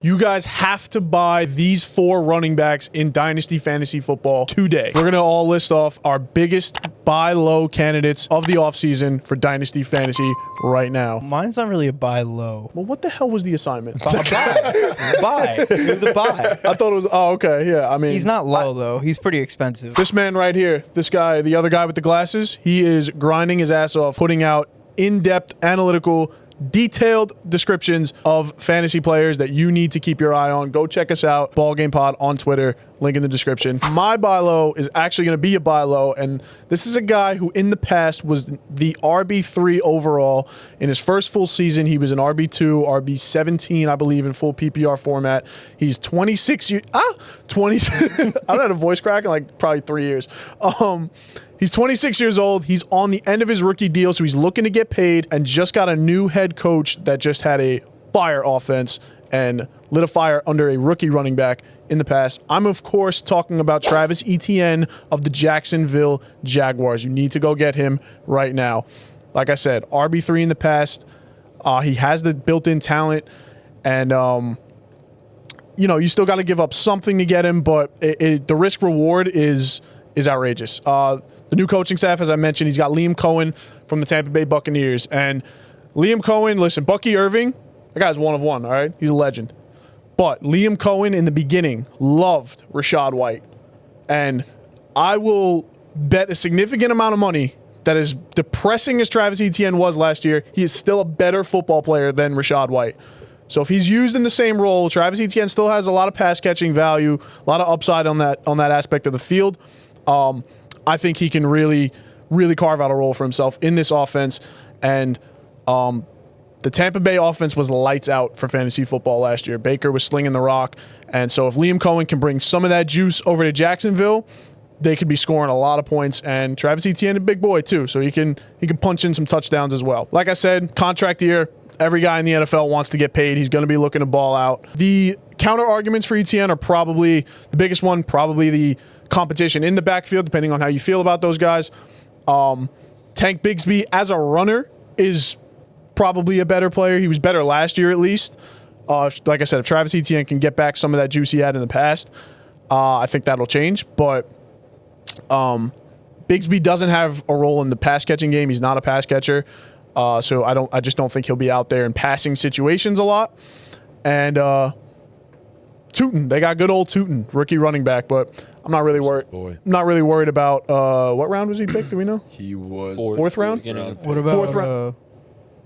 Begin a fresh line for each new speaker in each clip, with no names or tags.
You guys have to buy these 4 running backs in Dynasty Fantasy Football today. We're going to all list off our biggest buy low candidates of the offseason for Dynasty Fantasy right now.
Mine's not really a buy low.
Well, what the hell was the assignment?
Buy. It was a buy.
I thought it was, oh, okay, yeah. I mean,
He's not low, though. He's pretty expensive.
this man right here, this guy, the other guy with the glasses, he is grinding his ass off, putting out in-depth, analytical, detailed descriptions of fantasy players that you need to keep your eye on. Go check us out, BallGame Pod on Twitter, link in the description. My buy low is actually going to be a buy low, and this is a guy who in the past was the RB3 overall. In his first full season, he was an RB2, RB17, I believe, in full PPR format. He's 26 years, 20. I haven't had a voice crack in like probably 3 years. He's 26 years old. He's on the end of his rookie deal, so he's looking to get paid and just got a new head coach that just had a fire offense and lit a fire under a rookie running back in the past. I'm, of course, talking about Travis Etienne of the Jacksonville Jaguars. You need to go get him right now. Like I said, RB3 in the past. He has the built-in talent, and you still got to give up something to get him, but the risk-reward is outrageous. The new coaching staff, as I mentioned, he's got Liam Cohen from the Tampa Bay Buccaneers. And Liam Cohen, listen, Bucky Irving, that guy's one of one, all right? He's a legend. But Liam Cohen in the beginning loved Rachaad White. And I will bet a significant amount of money that as depressing as Travis Etienne was last year, he is still a better football player than Rachaad White. So if he's used in the same role, Travis Etienne still has a lot of pass catching value, a lot of upside on that aspect of the field. I think he can really, really carve out a role for himself in this offense. And the Tampa Bay offense was lights out for fantasy football last year. Baker was slinging the rock. And so if Liam Cohen can bring some of that juice over to Jacksonville, they could be scoring a lot of points. And Travis Etienne, a big boy too, so he can punch in some touchdowns as well. Like I said, contract year. Every guy in the NFL wants to get paid. He's going to be looking to ball out. The counter arguments for Etienne are probably the biggest one, probably the competition in the backfield, depending on how you feel about those guys. Tank Bigsby, as a runner, is probably a better player. He was better last year, at least. Like I said, if Travis Etienne can get back some of that juice he had in the past, I think that'll change. But Bigsby doesn't have a role in the pass catching game. He's not a pass catcher. So I just don't think he'll be out there in passing situations a lot. And Tootin, they got good old Tootin, rookie running back, but I'm not really worried. Not really worried about what round was he picked? Do we know?
He was
fourth round.
What about
fourth round?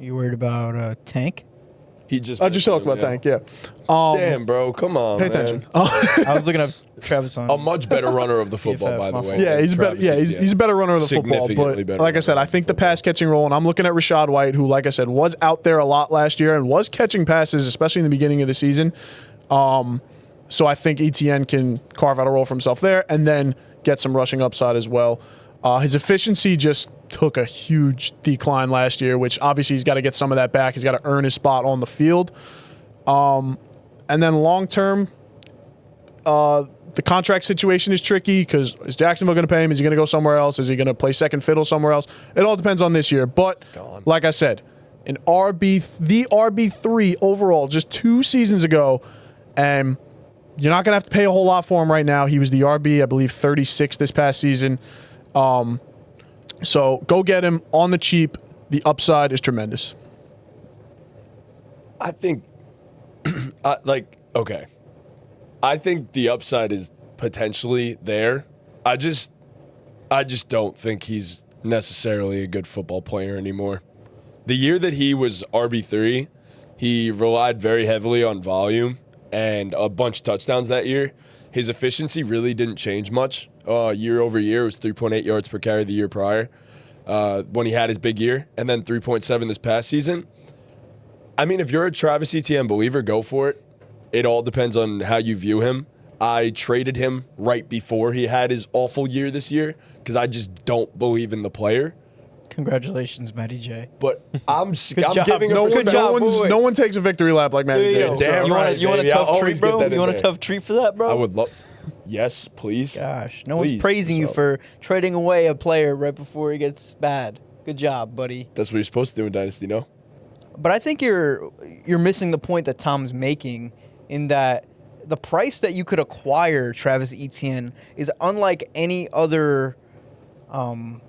You worried about Tank?
He just.
I just talked about Tank. Yeah.
Damn, bro, come on.
Pay
man.
attention.
I was looking at Travis on.
A much better runner of the football, by the way.
Yeah, he's better. Yeah, he's a better runner of the football. But like I said, I think the pass catching role, and I'm looking at Rachaad White, who, like I said, was out there a lot last year and was catching passes, especially in the beginning of the season. So I think Etienne can carve out a role for himself there and then get some rushing upside as well. His efficiency just took a huge decline last year, which obviously he's got to get some of that back. He's got to earn his spot on the field. And then long term, the contract situation is tricky because is Jacksonville going to pay him? Is he going to go somewhere else? Is he going to play second fiddle somewhere else? It all depends on this year. But like I said, the RB3 overall just 2 seasons ago, and you're not going to have to pay a whole lot for him right now. He was the RB, I believe, 36 this past season. So go get him on the cheap. The upside is tremendous.
I think, okay. I think the upside is potentially there. I just don't think he's necessarily a good football player anymore. The year that he was RB3, he relied very heavily on volume and a bunch of touchdowns that year. His efficiency really didn't change much. Year over year, it was 3.8 yards per carry the year prior when he had his big year, and then 3.7 this past season. I mean, if you're a Travis Etienne believer, go for it. It all depends on how you view him. I traded him right before he had his awful year this year because I just don't believe in the player.
Congratulations, Matty J.
But I'm
job.
giving him
no one takes a victory lap like Matty J.
Damn right,
you want a tough treat, bro? You want a
there.
tough treat for that, bro?
I would love. Yes, please.
Gosh, no one's praising you for trading away a player right before he gets bad. Good job, buddy.
That's what you're supposed to do in Dynasty, no?
But I think you're missing the point that Tom's making in that the price that you could acquire Travis Etienne is unlike any other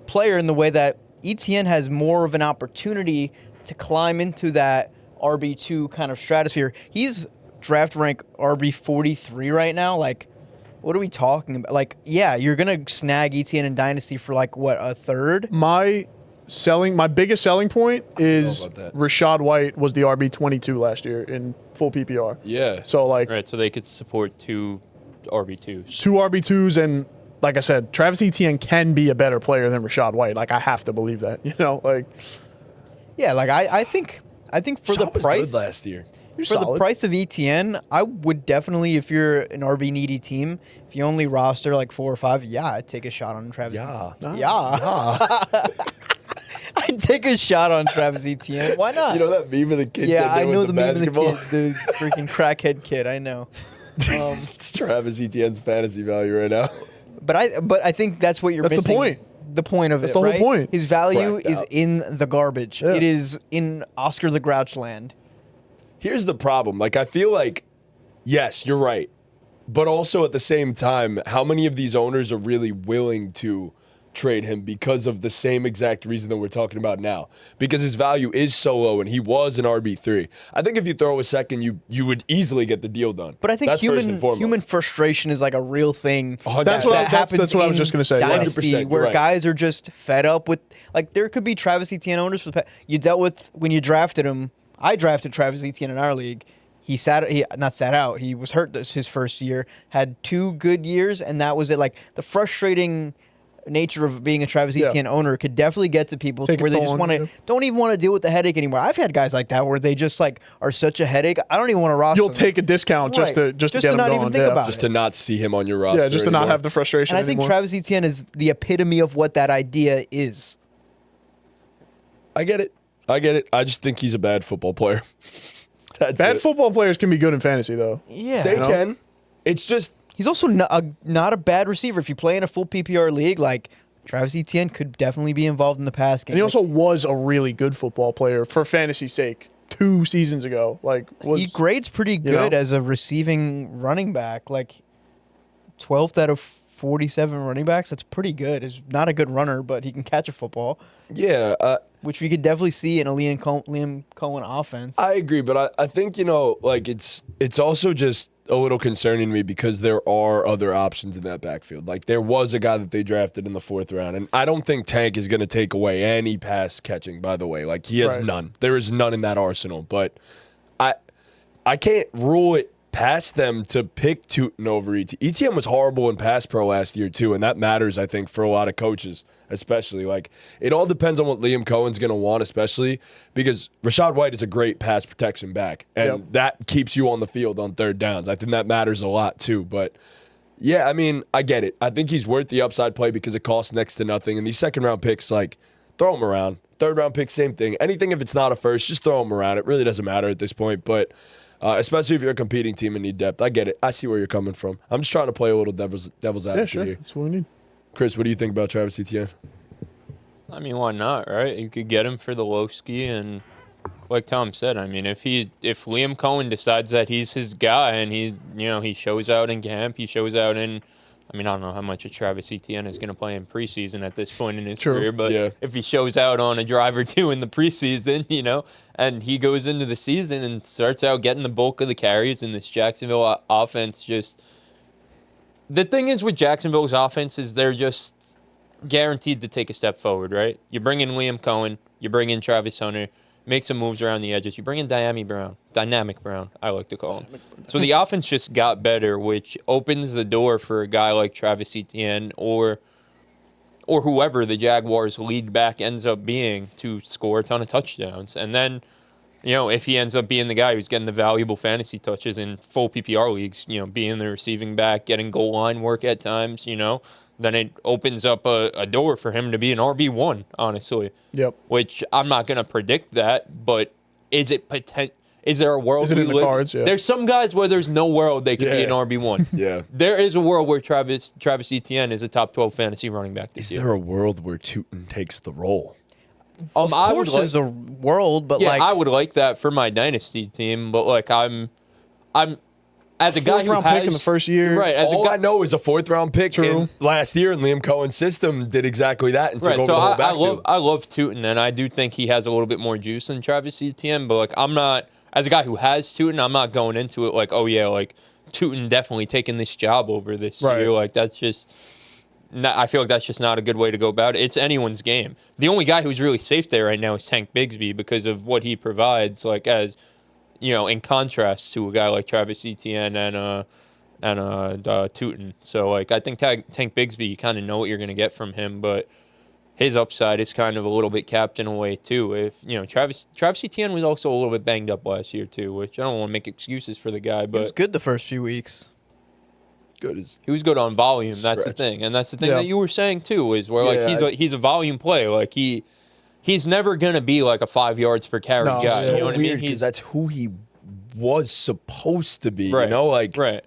player in the way that Etienne has more of an opportunity to climb into that RB2 kind of stratosphere. He's draft rank RB 43 right now. Like, what are we talking about? Like, yeah, you're going to snag Etienne in Dynasty for like, what, a third?
My biggest selling point is
about that.
Rashad White was the RB 22 last year in full PPR.
Yeah.
So like
Right, so they could support 2 RB2s.
2 RB2s, and like I said, Travis Etienne can be a better player than Rashad White. Like, I have to believe that, like.
Yeah, like I think for the
Shaw was
price
good last year.
for
solid.
the price of Etienne, I would definitely, if you're an RB needy team, if you only roster like 4 or 5, yeah, I'd take a shot on Travis.
Yeah.
Yeah. I'd take a shot on Travis Etienne. Why not?
You know that meme of the kid?
yeah, I know
with
the
the
meme of the
basketball.
kid, the freaking crackhead kid. I know.
It's Travis Etienne's fantasy value right now.
But I think that's what you're
That's the
missing.
point.
The point of
That's
it,
the whole
right?
point.
His value
Cracked
is
out.
in the garbage.
Yeah.
It is in Oscar the Grouch land.
Here's the problem. Like, I feel like, yes, you're right. But also at the same time, how many of these owners are really willing to trade him because of the same exact reason that we're talking about now? Because his value is so low, and he was an RB3. I think if you throw a second, you would easily get the deal done.
But I think
That's first and
human
foremost.
human frustration is like a real thing.
That's what I-
happens
that's what I was
in
just gonna say, yeah.
Dynasty,
100%,
where
you're right.
guys are just fed up with. Like, there could be Travis Etienne owners for the you dealt with when you drafted him. I drafted Travis Etienne in our league. He not sat out. He was hurt his first year. Had 2 good years, and that was it. Like, the frustrating nature of being a Travis
Yeah.
Etienne owner could definitely get to people
Take
where
its
they
toll
just
on
want
you.
to don't even want to deal with the headache anymore. I've had guys like that where they just like are such a headache. I don't even want to roster
You'll
them.
take a discount just to
Right.
get
to
him
not
going.
even think
yeah.
about
just
it.
to not see him on your roster.
Yeah, just to not
anymore.
have the frustration
And I think
anymore.
Travis Etienne is the epitome of what that idea is.
I get it. I just think he's a bad football player. That's
Bad
it.
football players can be good in fantasy, though.
Yeah.
They
know?
can. It's just
He's also not a bad receiver. If you play in a full PPR league, like Travis Etienne could definitely be involved in the pass game.
And he also was a really good football player for fantasy's sake 2 seasons ago. Like, was,
he grades pretty good
know?
as a receiving running back. Like 12th out of 47 running backs. That's pretty good. He's not a good runner, but he can catch a football,
yeah.
which we could definitely see in a Liam Cohen offense.
I agree, but I think, like it's also just a little concerning to me because there are other options in that backfield. Like, there was a guy that they drafted in the 4th round, and I don't think Tank is going to take away any pass catching, by the way. Like, he has
Right.
none. There is none in that arsenal, but I can't rule it past them to pick Tootin over Etienne. Etienne was horrible in pass pro last year too, and that matters, I think, for a lot of coaches, especially. Like, it all depends on what Liam Cohen's going to want, especially because Rashad White is a great pass protection back, and
Yep.
that keeps you on the field on 3rd downs. I think that matters a lot too, but yeah, I mean, I get it. I think he's worth the upside play because it costs next to nothing, and these 2nd-round picks, like, throw them around. 3rd-round picks, same thing. Anything if it's not a first, just throw them around. It really doesn't matter at this point, but especially if you're a competing team and need depth. I get it. I see where you're coming from. I'm just trying to play a little devil's advocate
yeah, sure.
here.
That's what we need.
Chris, what do you think about Travis Etienne?
I mean, why not, right? You could get him for the low ski, and like Tom said, I mean, if Liam Cohen decides that he's his guy and he shows out in camp, he shows out in, I mean, I don't know how much a Travis Etienne is going to play in preseason at this point in his
True.
career, but
Yeah.
if he shows out on a drive or 2 in the preseason, and he goes into the season and starts out getting the bulk of the carries, and this Jacksonville offense just, the thing is with Jacksonville's offense is they're just guaranteed to take a step forward, right? You bring in Liam Cohen, you bring in Travis Hunter, make some moves around the edges. You bring in Dynamic Brown, I like to call him. So the offense just got better, which opens the door for a guy like Travis Etienne or whoever the Jaguars' lead back ends up being to score a ton of touchdowns. And then, if he ends up being the guy who's getting the valuable fantasy touches in full PPR leagues, being the receiving back, getting goal line work at times, then it opens up a door for him to be an RB1, honestly.
Yep.
Which I'm not going to predict that, but is there a world
Is it
we
in the
live-
cards? Yeah.
There's some guys where there's no world they could be
Yeah.
an RB1.
Yeah.
There is a world where Travis Etienne is a top 12 fantasy running back this
Is
year.
there a world where Tootin takes the role?
Of
I would
course,
like-
there's a world, but
Yeah,
like
I would like that for my dynasty team, but like I'm as a guy
Fourth
who
round
has
pick in the first year.
right? As a
All
guy,
I know is a 4th-round pick
True.
last year, and Liam Cohen's system did exactly that and took
right.
over
So
the whole
I
backfield.
love Tootin, and I do think he has a little bit more juice than Travis Etienne. But like, I'm not, as a guy who has Tootin, I'm not going into it like, oh yeah, like Tootin definitely taking this job over this
Right.
year. Like that's just. I feel like that's just not a good way to go about it. It's anyone's game. The only guy who's really safe there right now is Tank Bigsby because of what he provides, like as in contrast to a guy like Travis Etienne and Tootin. So like I think Tank Bigsby, you kind of know what you're going to get from him, but his upside is kind of a little bit capped in a way too. If Travis Etienne was also a little bit banged up last year too, which I don't want to make excuses for the guy,
He was
but
good the first few weeks.
Good as
he was good on volume. That's the
Stretch.
thing, and that's the thing
Yeah.
that you were saying too. Is where
Yeah,
like he's a volume player. Like he's never gonna be like a 5 yards per carry
No,
guy.
so
You know what I mean?
weird because that's who he was supposed to be.
right,
Like
right.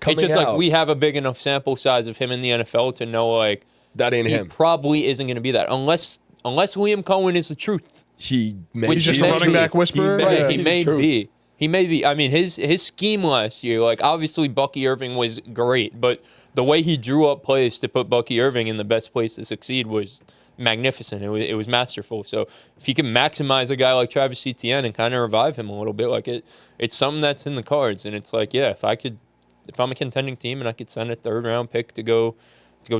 coming
It's just
out,
like we have a big enough sample size of him in the NFL to know like
that ain't
he
him.
probably isn't gonna be that unless Liam Cohen is the truth.
He may
Which
He's just
he
a
may
running
be.
back whisperer.
He
Right,
Yeah.
he may
True.
be. He may be. I mean, his scheme last year, like obviously Bucky Irving was great, but the way he drew up plays to put Bucky Irving in the best place to succeed was magnificent. It was masterful. So if he can maximize a guy like Travis Etienne and kind of revive him a little bit, like it's something that's in the cards. And it's like, yeah, if I'm a contending team and I could send a 3rd-round pick to go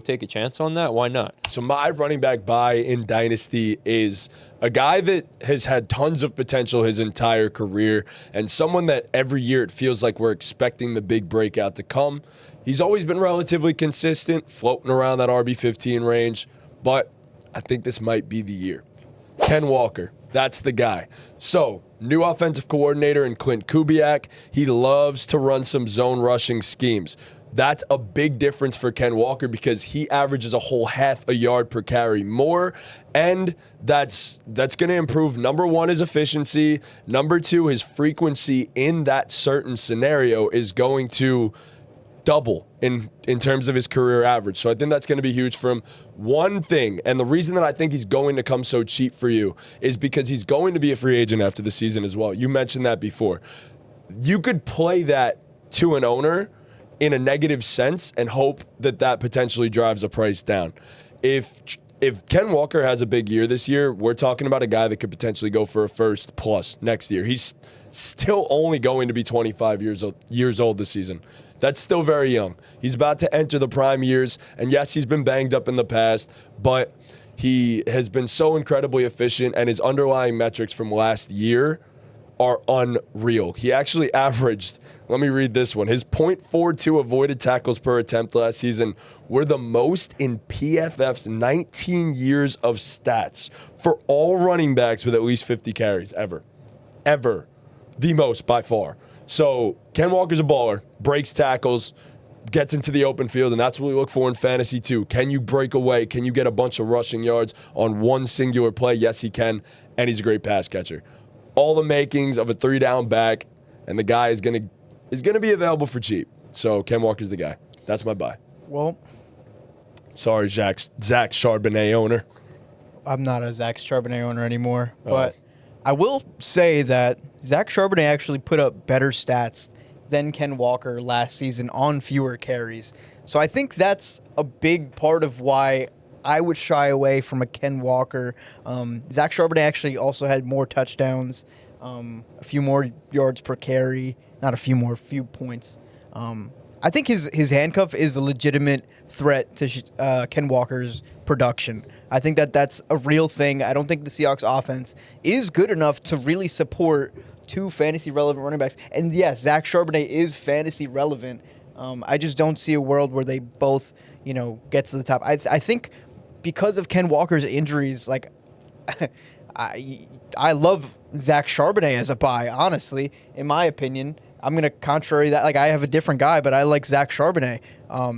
take a chance on that, why not?
So my running back buy in Dynasty is a guy that has had tons of potential his entire career and someone that every year it feels like we're expecting the big breakout to come. He's always been relatively consistent, floating around that RB15 range, but I think this might be the year. Ken Walker, that's the guy. So, new offensive coordinator in Clint Kubiak. He loves to run some zone rushing schemes. That's a big difference for Ken Walker because he averages a whole half a yard per carry more, and that's going to improve, number one, his efficiency. Number two, his frequency in that certain scenario is going to double in terms of his career average. So I think that's going to be huge for him. One thing, and the reason that I think he's going to come so cheap for you is because he's going to be a free agent after the season as well. You mentioned that before. You could play that to an owner in a negative sense and hope that potentially drives the price down. If Ken Walker has a big year this year, we're talking about a guy that could potentially go for a first plus next year. He's still only going to be 25 years old this season. That's still very young. He's about to enter the prime years, and yes, he's been banged up in the past, but he has been so incredibly efficient, and his underlying metrics from last year are unreal. He actually averaged, let me read this one, his .42 avoided tackles per attempt last season were the most in PFF's 19 years of stats for all running backs with at least 50 carries ever. Ever. The most by far. So Ken Walker's a baller, breaks tackles, gets into the open field, and that's what we look for in fantasy too. Can you break away? Can you get a bunch of rushing yards on one singular play? Yes, he can, and he's a great pass catcher. All the makings of a 3-down back, and the guy is gonna be available for cheap. So Ken Walker's the guy. That's my buy.
Well,
Sorry, Zach Charbonnet owner.
I'm not a Zach Charbonnet owner anymore, but I will say that Zach Charbonnet actually put up better stats than Ken Walker last season on fewer carries. So I think that's a big part of why I would shy away from a Ken Walker. Zach Charbonnet actually also had more touchdowns, a few more yards per carry, not a few points. I think his handcuff is a legitimate threat to Ken Walker's production. I think that's a real thing. I don't think the Seahawks offense is good enough to really support two fantasy relevant running backs. And yes, Zach Charbonnet is fantasy relevant. I just don't see a world where they both, get to the top. I think because of Ken Walker's injuries, like I love Zach Charbonnet as a buy, honestly, in my opinion. I'm going to contrary that. Like, I have a different guy, but I like Zach Charbonnet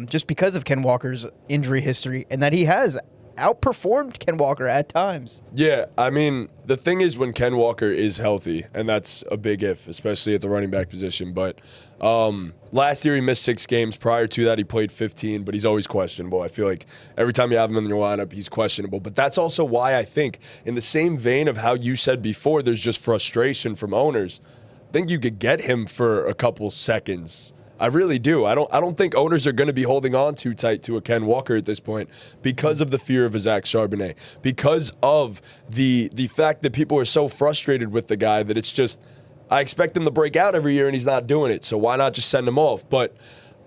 just because of Ken Walker's injury history and that he has outperformed Ken Walker at times.
Yeah, I mean, the thing is when Ken Walker is healthy, and that's a big if, especially at the running back position, but last year he missed 6 games. Prior to that, he played 15, but he's always questionable. I feel like every time you have him in your lineup, he's questionable. But that's also why I think, in the same vein of how you said before, there's just frustration from owners. I think you could get him for a couple seconds. I really do. I don't think owners are going to be holding on too tight to a Ken Walker at this point because of the fear of a Zach Charbonnet, because of the fact that people are so frustrated with the guy that it's just, I expect him to break out every year and he's not doing it. So why not just send him off? But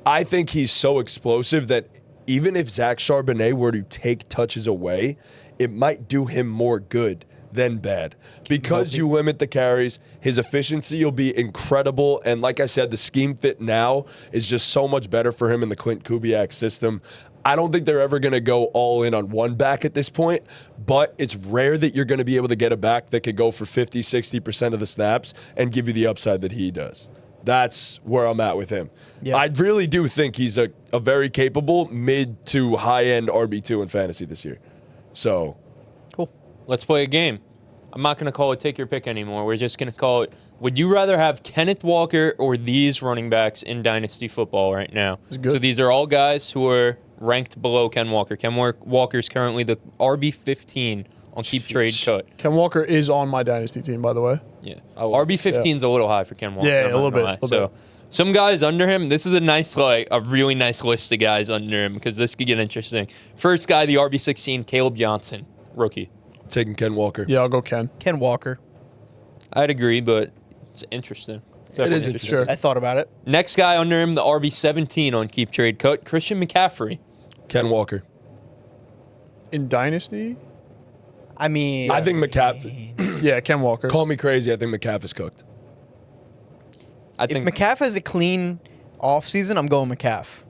I think he's so explosive that even if Zach Charbonnet were to take touches away, it might do him more good than bad. Because you limit the carries, his efficiency will be incredible. And like I said, the scheme fit now is just so much better for him in the Clint Kubiak system. I don't think they're ever going to go all in on one back at this point, but it's rare that you're going to be able to get a back that could go for 50, 60% of the snaps and give you the upside that he does. That's where I'm at with him. Yeah. I really do think he's a very capable mid to high-end RB2 in fantasy this year. So,
cool. Let's play a game. I'm not going to call it take your pick anymore. We're just going to call it, would you rather have Kenneth Walker or these running backs in Dynasty football right now? So these are all guys who are ranked below Ken Walker. Ken Walker's currently the RB15 on Keep Trade Cut.
Ken Walker is on my Dynasty team, by the way.
Yeah. RB15's a little high for Ken Walker.
Yeah, a little bit.
So some guys under him, this is a really nice list of guys under him because this could get interesting. First guy, the RB16, Caleb Johnson, rookie.
Taking Ken Walker.
Yeah, I'll go Ken.
Ken Walker.
I'd agree, but it's interesting.
It is interesting. Sure.
I thought about it.
Next guy under him, the RB17 on Keep Trade Cut, Christian McCaffrey.
Ken Walker.
In Dynasty?
I mean,
I think McCaffrey.
Yeah, Ken Walker.
Call me crazy. I think McCaffrey's cooked.
If McCaff has a clean offseason, I'm going McCaff.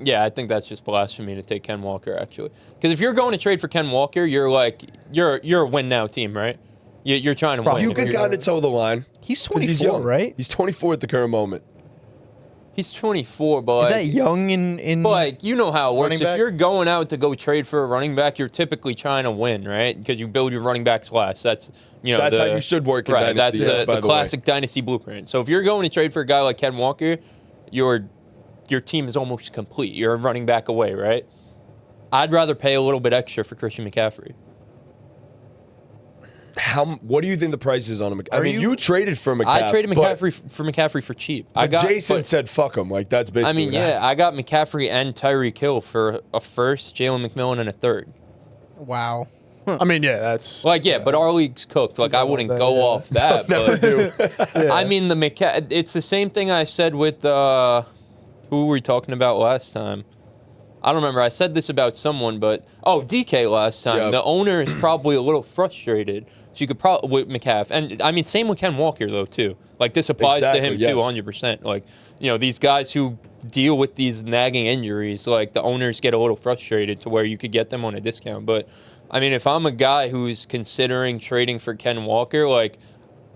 Yeah, I think that's just blasphemy to take Ken Walker, actually. Because if you're going to trade for Ken Walker, you're a win now team, right? You're trying to win.
You can kind of toe the line.
He's 24,
he's young,
right?
He's 24 at the current moment.
He's 24, but
is that young in?
But you know how it works.
If
you're going out to go trade for a running back, you're typically trying to win, right? Because you build your running backs last. That's
that's how you should work in Dynasty.
That's the classic Dynasty blueprint. So if you're going to trade for a guy like Ken Walker, your team is almost complete. You're a running back away, right? I'd rather pay a little bit extra for Christian McCaffrey.
What do you think the price is on him? I mean, you traded for McCaffrey.
I traded McCaffrey for cheap.
Jason said fuck him. Like, that's basically.
I mean, I got McCaffrey and Tyreek Hill for a first, Jalen McMillan, and a third.
Wow.
I mean, yeah, that's
but our league's cooked. Like, I wouldn't go off that. But I mean, it's the same thing I said with who were we talking about last time? I don't remember. I said this about someone, but DK last time. Yep. The owner is probably a little frustrated. So you could probably with McCaff, and I mean same with Ken Walker though too. Like this applies to him too, 100%. Like these guys who deal with these nagging injuries, like the owners get a little frustrated to where you could get them on a discount. But I mean, if I'm a guy who's considering trading for Ken Walker, like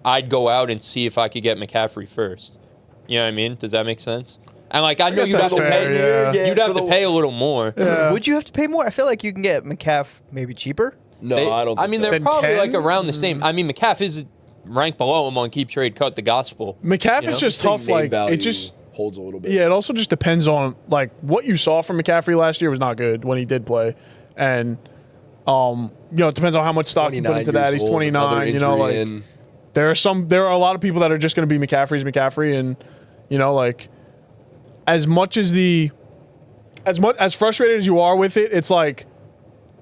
I'd go out and see if I could get McCaffrey first. You know what I mean? Does that make sense? And like I know you'd have to pay. You'd have to pay a little more.
Yeah. Would you have to pay more? I feel like you can get McCaff maybe cheaper.
No, I don't think
I mean,
so.
they're probably like around the same. I mean, McCaff is ranked below him on Keep Trade Cut, the gospel.
McCaff is just tough. Like, it just
holds a little bit.
Yeah, it also just depends on, like, what you saw from McCaffrey last year was not good when he did play. And, it depends on how much stock you put into that. He's 29, there are a lot of people that are just going to be McCaffrey. And, like, as frustrated as you are with it, it's like,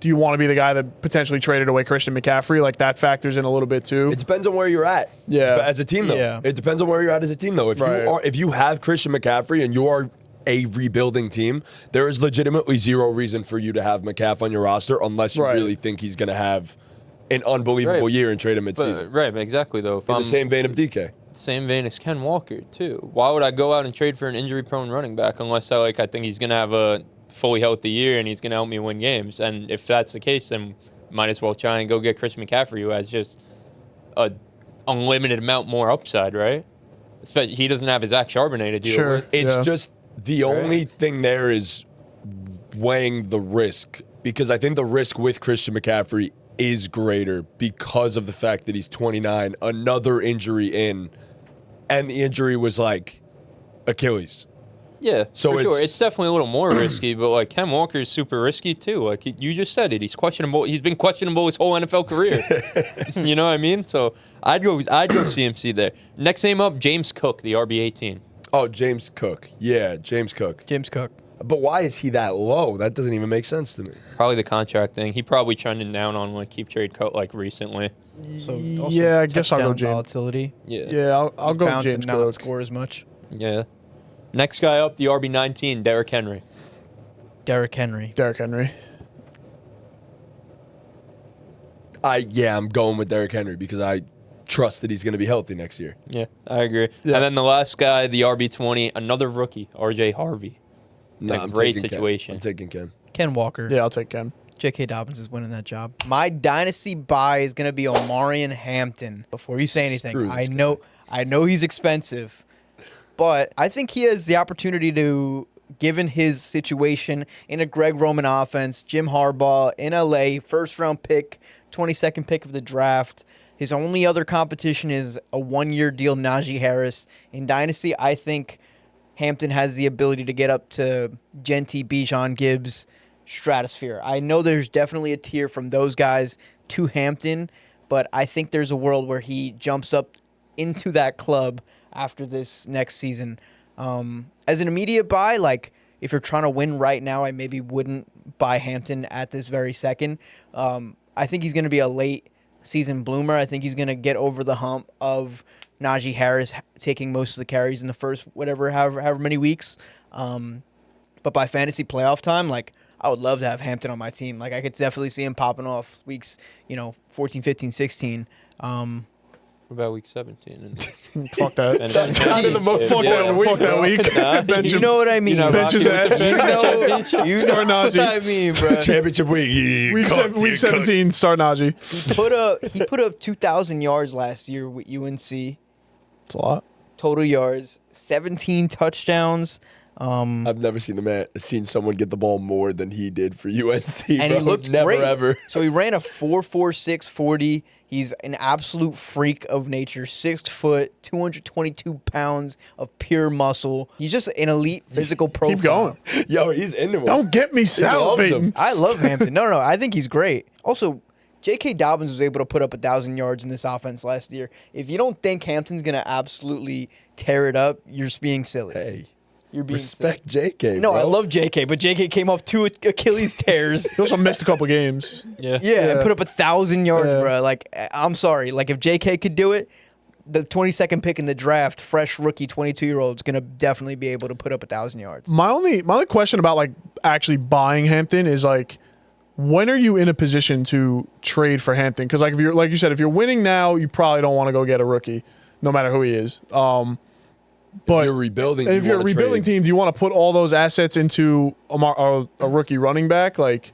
do you want to be the guy that potentially traded away Christian McCaffrey? Like, that factors in a little bit too.
It depends on where you're at.
Yeah.
As a team, though.
Yeah.
It depends on where you're at as a team, though. If you have Christian McCaffrey and you are a rebuilding team, there is legitimately zero reason for you to have McCaff on your roster unless you really think he's going to have an unbelievable year and trade him mid-season.
Right, exactly, though.
In the same vein of DK.
Same vein as Ken Walker, too. Why would I go out and trade for an injury-prone running back unless I think he's going to have a fully healthy year and he's going to help me win games? And if that's the case, then might as well try and go get Christian McCaffrey, who has just a unlimited amount more upside, right? He doesn't have his Zach Charbonnet to deal with.
It's just the only thing there is weighing the risk, because I think the risk with Christian McCaffrey is greater because of the fact that he's 29, another injury in, and the injury was like Achilles.
Yeah, so for sure. It's definitely a little more risky, but like Ken Walker is super risky too. Like you just said it, he's questionable. He's been questionable his whole NFL career. You know what I mean? So I'd go CMC there. Next name up, James Cook, the RB18.
Oh, James Cook. Yeah, James Cook.
James Cook.
But why is he that low? That doesn't even make sense to me.
Probably the contract thing. He probably trending down on like keep trade cut like recently.
So also
Yeah, I guess I'll go
touchdown
James.
volatility.
Yeah.
Yeah, I'll
He's
go
bound
James
to not
Cook.
score as much.
Yeah. Next guy up, the RB19, Derrick Henry.
Derrick Henry.
Derrick Henry.
I'm going with Derrick Henry because I trust that he's going to be healthy next year.
Yeah, I agree.
Yeah.
And then the last guy, the RB20, another rookie, RJ Harvey.
No,
a great situation.
I'm taking Ken.
Ken Walker.
Yeah, I'll take Ken.
J.K. Dobbins is winning that job. My dynasty buy is going to be Omarion Hampton. Before you say anything,
Screw this
I know he's expensive, but I think he has the opportunity to, given his situation in a Greg Roman offense, Jim Harbaugh in LA, first round pick, 22nd pick of the draft. His only other competition is a 1-year deal, Najee Harris. In dynasty, I think Hampton has the ability to get up to Genty, Bijan, Gibbs stratosphere. I know there's definitely a tier from those guys to Hampton, but I think there's a world where he jumps up into that club after this next season. As an immediate buy, like if you're trying to win right now, I maybe wouldn't buy Hampton at this very second. I think he's going to be a late season bloomer. I think he's going to get over the hump of Najee Harris taking most of the carries in the first however many weeks. But by fantasy playoff time, like I would love to have Hampton on my team. Like I could definitely see him popping off weeks, 14, 15, 16.
What about week 17?
Fuck that.
Not in the most fuck that week.
Bench
You
him.
know what I mean.
Bench his ass.
You know
Start
what I
Najee.
mean, bro.
Championship week.
Week 17, start Najee.
He put up 2,000 yards last year with UNC.
It's a lot.
Total yards, 17 touchdowns.
I've never seen someone get the ball more than he did for UNC.
And
bro.
he looked
never
great.
ever.
So he ran a 4.46 40. He's an absolute freak of nature. 6 foot, 222 pounds of pure muscle. He's just an elite physical profile.
Keep going.
Yo, he's into it.
Don't get me
loves him.
salivating.
I love Hampton. No, I think he's great. Also, J.K. Dobbins was able to put up 1,000 yards in this offense last year. If you don't think Hampton's going to absolutely tear it up, you're just being silly.
Hey,
You're being
respect JK.
No,
bro.
I love J.K., but J.K. came off 2 Achilles tears.
He also missed a couple games.
Yeah.
Yeah, and put up 1,000 yards,
Yeah.
bro. Like, I'm sorry. Like, if J.K. could do it, the 22nd pick in the draft, fresh rookie 22-year-old is going to definitely be able to put up 1,000 yards.
My only question about like actually buying Hampton is like, when are you in a position to trade for Hampton? Because like you said, if you're winning now, you probably don't want to go get a rookie, no matter who he is. But
If you're rebuilding.
if you're a rebuilding team, do you want to put all those assets into a rookie running back? Like,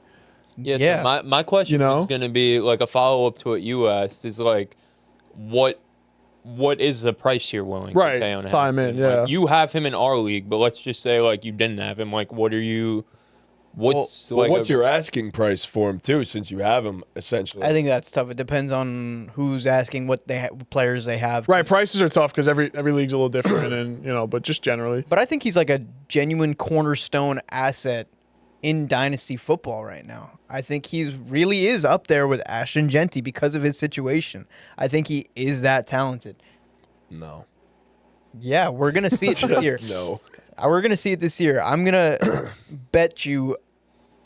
Yeah.
Yeah.
So my question is going to be like a follow up to what you asked is like, what is the price you're willing
Right,
to pay on him?
time in,
Like,
yeah.
you have him in our league, but let's just say like you didn't have him. Like, what are you? What's
Well,
like
what's your asking price for him too? Since you have him essentially.
I think that's tough. It depends on who's asking, what players they have.
right, prices are tough because every league's a little different, and but just generally.
But I think he's like a genuine cornerstone asset in dynasty football right now. I think he's really is up there with Ashton Genty because of his situation. I think he is that talented.
No.
Yeah, we're gonna see it this year.
No.
We're gonna see it this year. I'm gonna bet you.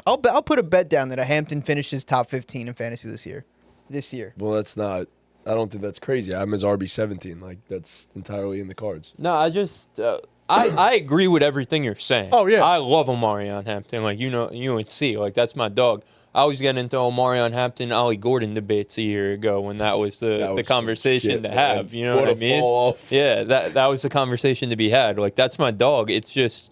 I'll put a bet down that a Hampton finishes top 15 in fantasy this year.
Well, that's not. I don't think that's crazy. I'm his RB17. Like that's entirely in the cards.
No, I just I agree with everything you're saying.
Oh, yeah.
I love Omarion Hampton. Like UNC, like that's my dog. I was getting into Omarion Hampton, Ollie Gordon debates a year ago when that was the conversation
shit,
to
man.
have. You know
What
what I
a
mean?
fall off.
Yeah, that was the conversation to be had. Like that's my dog. It's just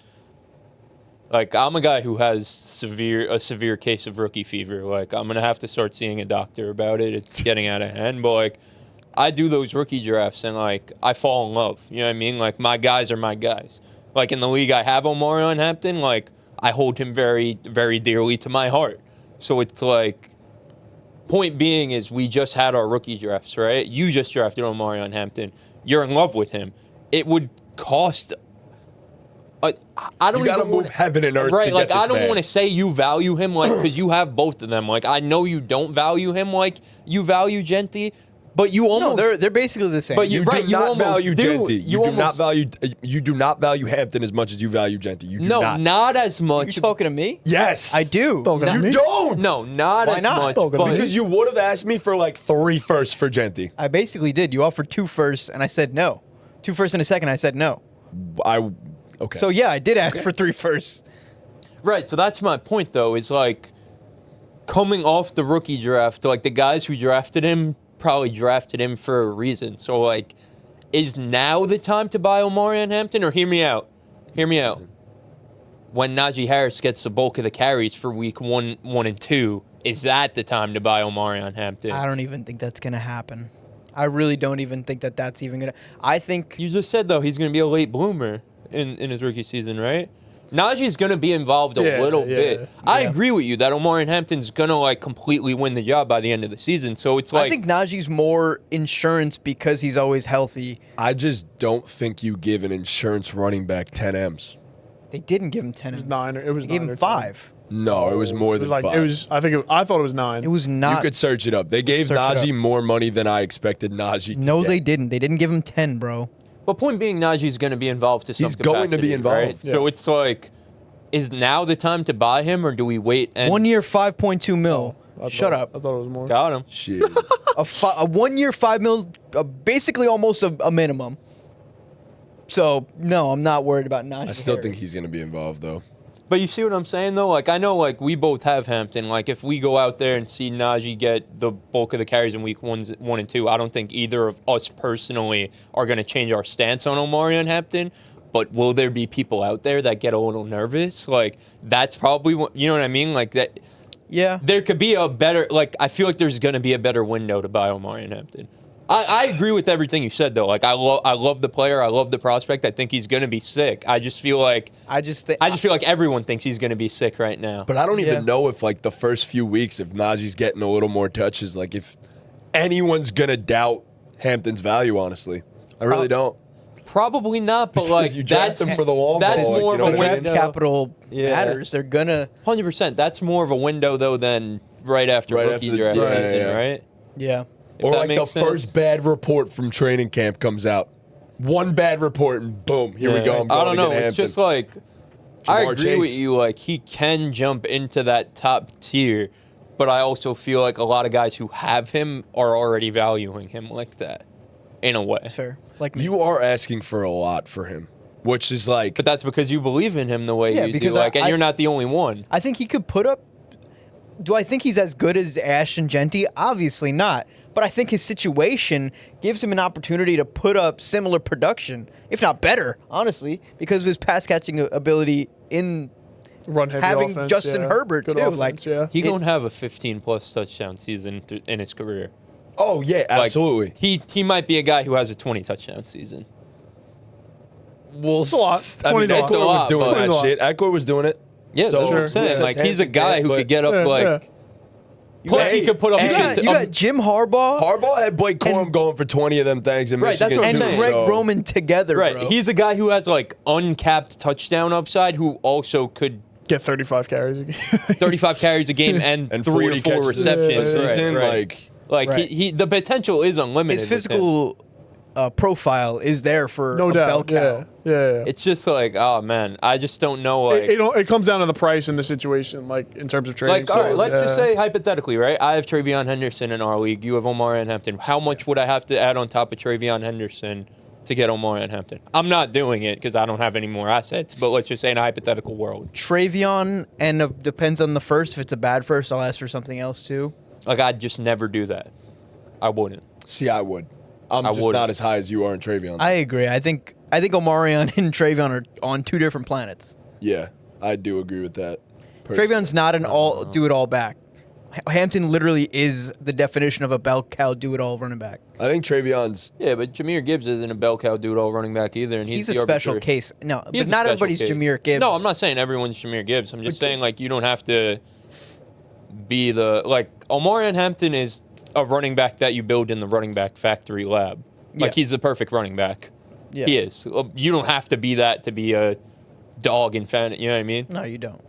like I'm a guy who has a severe case of rookie fever. Like I'm gonna have to start seeing a doctor about it. It's getting out of hand. But like I do those rookie drafts and like I fall in love. You know what I mean? Like my guys are my guys. Like in the league I have Omarion Hampton, like I hold him very, very dearly to my heart. So it's like, point being is we just had our rookie drafts, right? You just drafted Omarion Hampton. You're in love with him. It would cost. I don't
You gotta
even
move heaven and earth.
right.
To get
Like
this
I don't
man.
want to say you value him, like because you have both of them. Like I know you don't value him like you value Genty, But you almost
No, they're basically the same.
But
You
right,
do
you
not
almost
value
do.
Genty.
You
do not value Hampton as much as you value Genty. You do
no,
not.
not as
you
much.
talking to me?
Yes.
I do.
Don't get
You
me.
don't.
No, not
Why
as
not?
much.
Don't get me.
But
Because you would have asked me for like 3 firsts for Genty.
I basically did. You offered 2 firsts, and I said no. 2 firsts and a second, I said no.
Okay.
So yeah, I did ask for 3 firsts.
right, so that's my point though. Is like coming off the rookie draft, like the guys who drafted him probably drafted him for a reason. So like, is now the time to buy Omarion Hampton? Or hear me out. Hear me out. When Najee Harris gets the bulk of the carries for week 1 and 2, is that the time to buy Omarion Hampton?
I don't even think that's gonna happen. I really don't even think that that's even gonna. I think
You just said though he's going to be a late bloomer in his rookie season, right? Najee's going to be involved a little bit. I agree with you that Omarion Hampton's going to like completely win the job by the end of the season. So it's like
I think Najee's more insurance because he's always healthy.
I just don't think you give an insurance running back 10 M's.
They didn't give him 10.
It was 9. It was
They gave
9
him
or 10.
5.
No, it was more
It was
than
like
5.
it was. I thought it was 9.
It was
You
not.
could search it up. They gave
Search it up.
Najee more money than I expected Najee to
No,
get.
they didn't. They didn't give him 10, bro.
But point being, Najee's going to be involved to some
He's going to be
capacity,
involved.
right?
Yeah.
So it's like, is now the time to buy him, or do we wait and
1 year, 5.2 mil.
I
Shut
thought-
up.
I thought it was more.
got him?
Shit.
A 1 year, 5 mil, basically almost a minimum. So no, I'm not worried about Najee.
I still think
Harris.
he's going to be involved, though.
But you see what I'm saying, though? Like, I know, like, we both have Hampton. Like, if we go out there and see Najee get the bulk of the carries in week 1 and 2, I don't think either of us personally are going to change our stance on Omarion Hampton. But will there be people out there that get a little nervous? Like, that's probably what, you know what I mean? Like, that
Yeah.
there could be a better, like, I feel like there's going to be a better window to buy Omarion Hampton. I agree with everything you said, though. Like, I love the player. I love the prospect. I think he's going to be sick. I just feel like
I just think.
feel like everyone thinks he's going to be sick right now.
But I don't
Yeah.
even know if, like, the first few weeks, if Najee's getting a little more touches, like, if anyone's going to doubt Hampton's value, honestly. I really don't.
Probably not, but like
You draft him for the long
that's
ball, like,
more
you
of
know
a
what I mean?
draft
window.
capital
Yeah.
matters. They're gonna.
100%. That's more of a window though than right after
Right
rookie
after the-
draft
yeah,
season,
yeah.
right?
Yeah.
If
Or
that
like the
makes sense.
first bad report from training camp comes out. One bad report and boom, here we
Yeah.
go. I'm going
I don't
to
know.
get
It's
Hampton.
just like I
Jamar
agree with
Chase.
you. Like he can jump into that top tier, but I also feel like a lot of guys who have him are already valuing him like that, in a way.
That's fair. Like me.
You are asking for a lot for him, which is like
But that's because you believe in him the way
Yeah,
you
because
do. Like, and
I-
you're not the only one.
I think he could put up. Do I think he's as good as Ashton Genty? Obviously not. But I think his situation gives him an opportunity to put up similar production, if not better, honestly, because of his pass catching ability in
Run heavy
having
offense,
Justin
yeah.
Herbert
Good
too.
offense,
Like
yeah.
He
It-
gonna have a 15+ touchdown season in his career.
oh yeah,
Like,
absolutely.
He might be a guy who has a 20 touchdown season.
Well,
It's a lot.
I mean,
20's a lot.
Eckler was
lot,
doing
but-
that
20's a lot.
shit. Eckler was doing it.
Yeah,
So,
that's what I'm
Sure.
saying.
yeah.
Like he's a guy who could get up
Yeah,
like.
yeah.
Plus, he
Hey,
could put up.
hey,
shit-
you got Jim Harbaugh
Harbaugh had Blake Corum
And-
going for 20 of them things in
Right, that's
Michigan
what I'm
and
too.
saying.
Greg
so-
Roman together,
right.
bro.
He's a guy who has like uncapped touchdown upside, who also could
Get 35 carries a game.
35 carries a game and,
and
3 or
40
4
catches
receptions.
a
Right,
season,
right.
like
Right.
he the potential is unlimited.
his
with him.
physical profile is there for
No
a bell
doubt.
cow.
Yeah.
It's just like, oh man, I just don't know. Like,
It comes down to the price and the situation, like in terms of trading.
like all right,
So,
let's just
yeah.
say hypothetically, right? I have Travion Henderson in our league. You have Omarion Hampton. How much would I have to add on top of Travion Henderson to get Omarion Hampton? I'm not doing it because I don't have any more assets. But let's just say in a hypothetical world,
Travion, and depends on the first. If it's a bad first, I'll ask for something else too.
like I'd just never do that. I wouldn't.
see, I would. I'm
I
just
wouldn't.
not as high as you are in Travion.
I agree. I think Omarion and Travion are on 2 different planets.
yeah, I do agree with that. personally.
Trayvon's not an all do it all back. Hampton literally is the definition of a bell cow do it all running back.
I think Travion's
Yeah, but Jahmyr Gibbs isn't a bell cow dude all running back either, and
He's
the
a special
arbitrary-
case. No,
He is
but
a
not
special
everybody's
case.
Jahmyr Gibbs.
No, I'm not saying everyone's Jahmyr Gibbs. I'm just saying like you don't have to be the like Omarion Hampton is a running back that you build in the running back factory lab. Like
Yeah.
he's the perfect running back.
Yeah.
He is. You don't have to be that to be a dog in fan. You know what I mean?
No, you don't.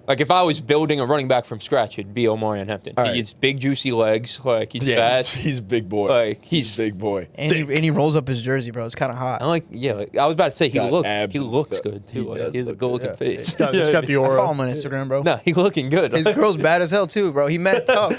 Like, if I was building a running back from scratch, it'd be Omarion Hampton.
All right.
He's big, juicy legs. Like, he's fast.
He's a big boy.
Like,
He's a big boy.
And he rolls up his jersey, bro. It's kind of hot.
I'm like, I was about to say, he
Got abs
looks
and stuff.
good, too.
He
Like,
does
he has a
look
good-looking
good.
face.
He's got the
I
aura.
follow him on Instagram, bro.
No, he looking good.
His girl's bad as hell too, bro. He mad tough.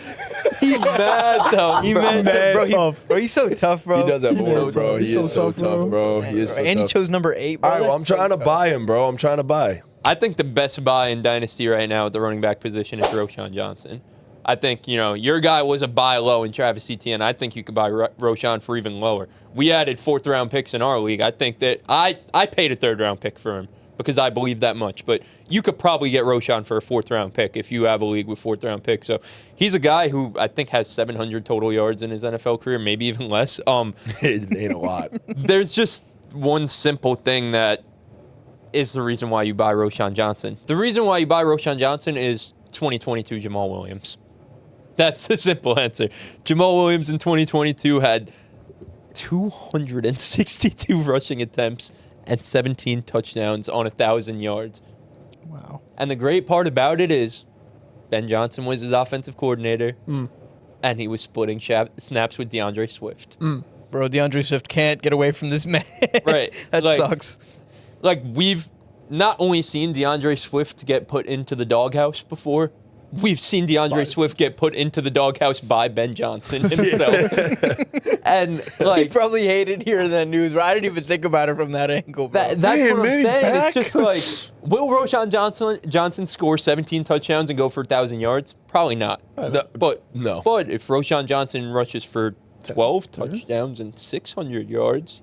He mad tough.
He
bro.
mad
Mad
tough.
tough.
Bro, he's so tough, bro.
He does have aura,
is
bro.
tough.
He
He's
is
so
so
tough,
tough, bro.
Man,
He is so
and he
tough.
chose number 8, bro.
All right, well, I'm
That's so
trying to
tough.
buy him, bro. I'm trying to buy.
I think the best buy in Dynasty right now at the running back position is Roschon Johnson. I think, your guy was a buy low in Travis Etienne. I think you could buy Roschon for even lower. We added 4th-round picks in our league. I think that I paid a 3rd-round pick for him because I believe that much. But you could probably get Roschon for a 4th-round pick if you have a league with 4th-round picks. So he's a guy who I think has 700 total yards in his NFL career, maybe even less.
It ain't a lot.
There's just one simple thing that is the reason why you buy Roschon Johnson. The reason why you buy Roschon Johnson is 2022 Jamal Williams. That's the simple answer. Jamal Williams in 2022 had 262 rushing attempts and 17 touchdowns on 1,000 yards.
Wow.
And the great part about it is Ben Johnson was his offensive coordinator, and he was splitting snaps with DeAndre Swift.
Bro, DeAndre Swift can't get away from this man.
Right.
That
Like-
sucks.
Like, we've not only seen DeAndre Swift get put into the doghouse before, we've seen DeAndre Swift get put into the doghouse by Ben Johnson himself. And,
He
like,
probably hated hearing that news, but I didn't even think about it from that angle, bro.
that's
Man,
what
man,
I'm
he's
saying.
back.
It's just like, will Roschon Johnson score 17 touchdowns and go for 1,000 yards? Probably not. But if Roschon Johnson rushes for 12 touchdowns and 600 yards,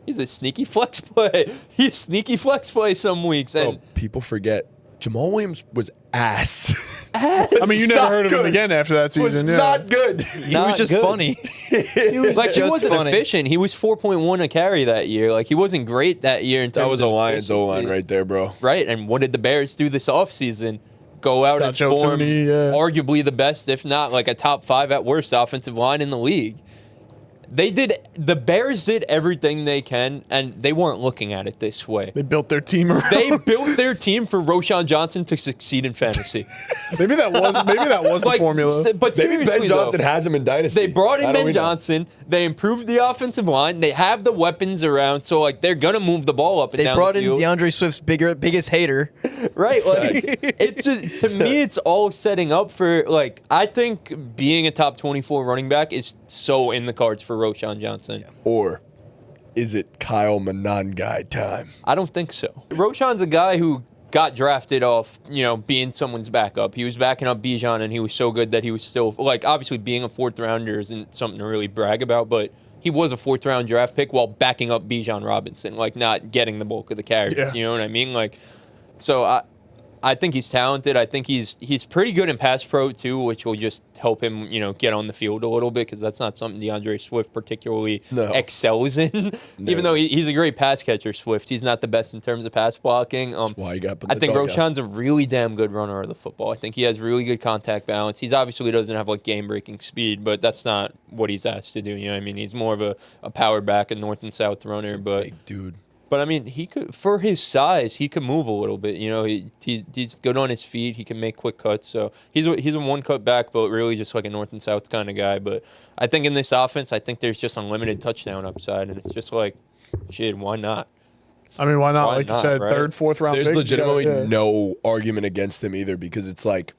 he's a sneaky flex play. He's sneaky flex play some weeks. And
Bro, people forget Jamal Williams was ass.
I mean, you never heard of him again after that
was
season. Yeah.
not good.
He was just funny. He was
Like, he
just
wasn't
funny.
efficient. He was 4.1 a carry that year. Like, he wasn't great that year. In terms
That was a
of
Lions O-line
efficiency.
right there, bro.
Right, and what did the Bears do this offseason? Go out and
Joe
form
Tooney, yeah.
arguably the best, if not like a top 5 at worst, offensive line in the league. The Bears did everything they can, and they weren't looking at it this way.
They built their team around.
They built their team for Roschon Johnson to succeed in fantasy.
maybe that was the formula.
But
Maybe
seriously,
Ben Johnson
though,
has him in Dynasty.
they brought in
How do we
Ben
know?
Johnson. They improved the offensive line. They have the weapons around, so like they're gonna move the ball up and
They
down
brought
the
in
field.
DeAndre Swift's biggest hater.
Right, like it's just to me, it's all setting up for like I think being a top 24 running back is so in the cards for Roschon Johnson.
Or is it Kyle Monangai time?
I don't think so. Roschon's a guy who got drafted off, being someone's backup. He was backing up Bijan, and he was so good that he was still like obviously being a 4th rounder isn't something to really brag about, but he was a 4th round draft pick while backing up Bijan Robinson, like not getting the bulk of the carries.
Yeah.
You know what I mean? Like, so I think he's talented. I think he's pretty good in pass pro too, which will just help him, get on the field a little bit because that's not something DeAndre Swift particularly excels in. Even though he's a great pass catcher, Swift, he's not the best in terms of pass blocking.
That's why you got.
I think Roschon's a really damn good runner of the football. I think he has really good contact balance. He's obviously doesn't have like game-breaking speed, but that's not what he's asked to do. You know what I mean? He's more of a power back, a north and south runner, but
big dude.
But I mean, he could, for his size, he could move a little bit. He's good on his feet. He can make quick cuts. So he's a one cut back, but really just like a north and south kind of guy. But I think in this offense, I think there's just unlimited touchdown upside, and it's just like, shit, why not?
I mean, why not?
Why
Like
not,
you said,
right?
3rd, 4th round.
There's
pick,
legitimately
yeah.
no argument against him either because it's like,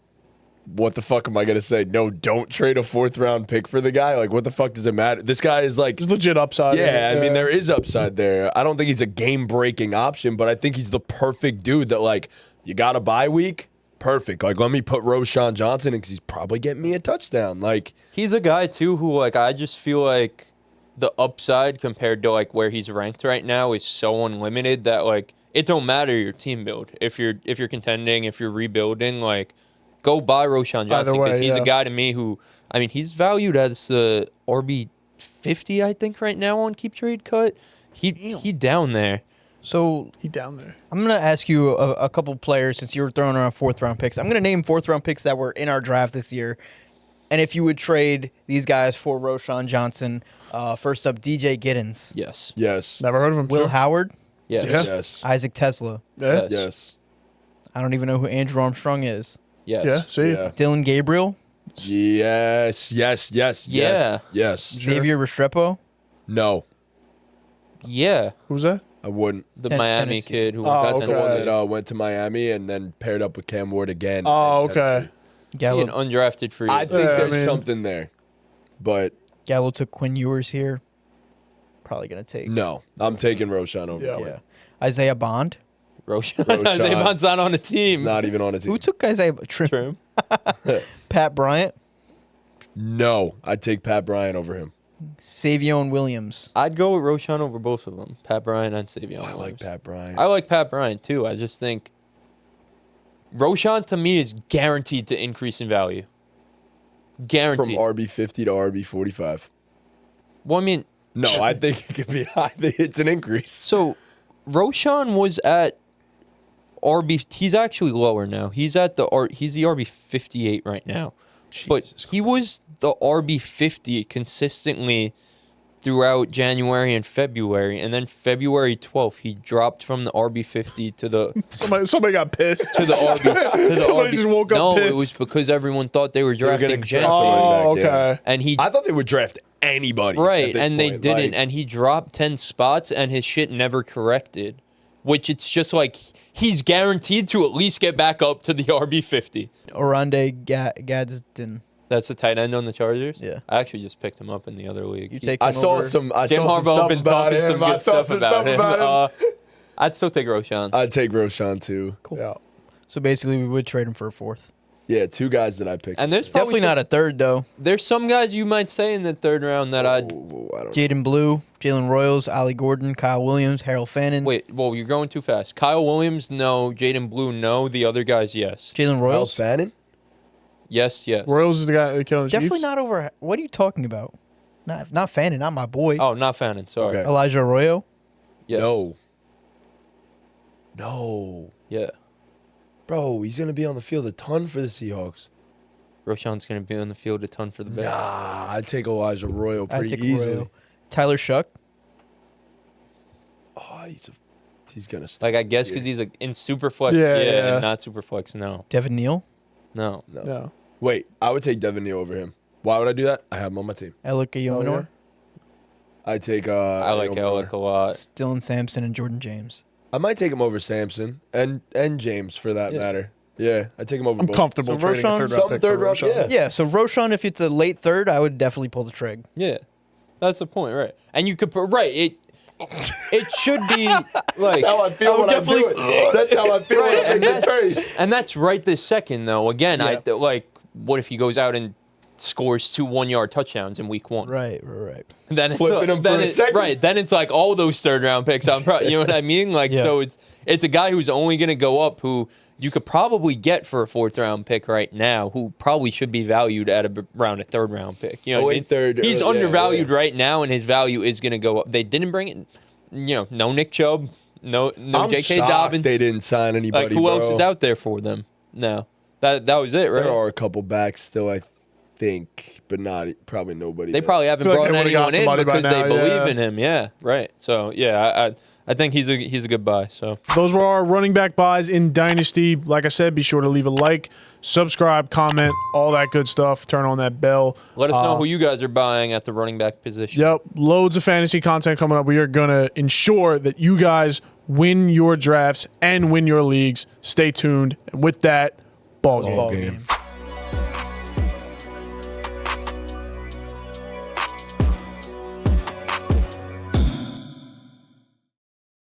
what the fuck am I gonna say? No, don't trade a 4th round pick for the guy. Like, what the fuck does it matter? This guy is like,
There's legit upside.
yeah. I mean, there is upside there. I don't think he's a game breaking option, but I think he's the perfect dude that like you got a bye week. Perfect. Like, let me put Roschon Johnson in because he's probably getting me a touchdown. Like,
He's a guy too who like I just feel like the upside compared to like where he's ranked right now is so unlimited that like it don't matter your team build if you're contending, if you're rebuilding, like go buy Roschon Johnson
way,
because he's
yeah.
a guy to me who I mean he's valued as the RB 50 I think right now on Keep Trade Cut. He down there.
So
He down there.
I'm going to ask you a couple players since you were throwing around 4th round picks. I'm going to name 4th round picks that were in our draft this year. And if you would trade these guys for Roschon Johnson, first up, DJ Giddens,
Yes.
yes,
Never heard of him.
Will
sure.
Howard,
Yes.
Yeah.
yes,
Isaac Tesla,
Yeah.
yes.
I don't even know who Andrew Armstrong is.
Yes.
Yeah, see?
Yeah.
Dylan Gabriel,
Yes.
Yeah.
Yes.
Xavier Restrepo.
No,
Yeah.
Who's that?
I wouldn't.
The
Ten-
Miami
Tennessee.
kid who
Oh,
That's
got
the one
okay.
that went to Miami and then paired up with Cam Ward again.
Oh,
in
okay.
Tennessee.
an
Gallo,
undrafted free.
I
agent.
think
Yeah, I
there's
mean-
something there, but
Gallo took Quinn Ewers here. Probably gonna take.
no, I'm taking Roschon over.
Yeah.
him.
Yeah. Isaiah Bond.
Roschon.
Roschon.
Isaiah Bond's not on the team.
Not even on a team.
Who took Isaiah Trim?
True.
Pat Bryant.
No, I'd take Pat Bryant over him.
Savion Williams.
I'd go with Roschon over both of them, Pat Bryant and Savion.
I like
Williams.
Pat Bryant.
I like Pat Bryant too. I just think Roschon to me is guaranteed to increase in value.
From
Guaranteed.
RB50 to RB45.
Well, I mean,
No, I think it could be. I think it's an increase.
so Roschon was at RB. He's actually lower now. He's at he's the RB 58 right now. But
Jesus
he was the RB 50 consistently throughout January and February, and then February 12th he dropped from the RB 50 to the
Somebody got pissed.
to the RB. To the
Somebody
RB.
just woke up
No, it
pissed.
was because everyone thought they were
were
drafting
gonna
Jen.
draft
Oh,
running back, yeah.
okay.
And he
I thought they would draft anybody. at
right,
this
and they
point.
didn't,
Like,
and he dropped 10 spots, and his shit never corrected. Which it's just like he's guaranteed to at least get back up to the RB 50.
Oronde Gadsden.
That's the tight end on the Chargers.
Yeah.
I actually just picked him up in the other league.
You take
I
him
saw
over-
some. I
Jim
saw some
Harbaugh
stuff
been
about
talking
him.
some
I
good
saw
stuff
some
about him.
about him.
I'd still take Roschon.
I'd take Roschon too.
Yeah.
So basically, we would trade him for a fourth.
Yeah, two guys that I picked.
And there's probably
Definitely not a third though.
There's some guys you might say in the third round that I'd
I don't
Jaden Blue, Jalen Royals, Ali Gordon, Kyle Williams, Harold Fannin.
wait. Well, you're going too fast. Kyle Williams, no. Jaden Blue, no. The other guys, yes.
Jalen
know.
Royals.
Fannin?
Yes, yes.
Royals is the guy that killed on the
Definitely
Chiefs.
not over. What are you talking about? Not Fannin, not my boy.
Oh, not Fannin. Sorry.
Okay.
Elijah Arroyo.
Yes.
No.
Yeah.
Bro, he's going to be on the field a ton for the Seahawks.
Roschon's going to be on the field a ton for the Bears.
Nah, I'd take Elijah Royal
I
pretty
take
easily.
Arroyo. Tyler Shuck.
Oh, he's going to
Like, I guess because he's in super flex.
Yeah,
Yeah,
yeah.
and not super flex. No.
Devin Neal.
No.
No.
No.
Wait, I would take Devin Neal over him. Why would I do that? I have him on my team.
Elika Yomenor.
I'd take
I like
Elmore.
Alec a lot.
Dylan Sampson and Jordan James.
I might take him over Samson and James for that
Yeah.
matter. Yeah, I'd take him over
I'm
both.
comfortable
So
trading a
Roschon-
third round
Some
pick
third
for
round-
Roschon.
yeah.
Yeah, so Roschon, if it's a late third, I would definitely pull the trig.
Yeah. That's the point, right? And you could put, right. It should be like.
That's how I feel when I do it. That's how I feel
Right,
when I
and
make the
that's,
trade.
and that's right this second, though. Again,
Yeah.
what if he goes out and scores 2 1-yard touchdowns in week 1?
Right.
Then it's
Flipping him
then
for a
it-
second.
Right. Then it's like all those third round picks. You know what I mean? Like,
Yeah.
so it's a guy who's only going to go up who you could probably get for a 4th round pick right now, who probably should be valued at around a 3rd round pick. You know what I mean?
Third.
He's
yeah,
undervalued
yeah.
right now, and his value is going to go up. They didn't bring it. No Nick Chubb, no
I'm
J.K.
shocked
Dobbins.
they didn't sign anybody.
Like, who else
bro.
is out there for them? No, that was it, right?
There are a couple backs still, I think, but probably nobody.
They
that-
probably haven't
feel like
brought
they would've got
anyone in
somebody by
because they
now,
believe
yeah.
in him. Yeah, right. So yeah, I think he's a good buy. So
Those were our running back buys in Dynasty. Like I said, be sure to leave a like, subscribe, comment, all that good stuff. Turn on that bell.
let us know who you guys are buying at the running back position.
Yep, loads of fantasy content coming up. We are going to ensure that you guys win your drafts and win your leagues. Stay tuned. And with that, ball game.
Ball game.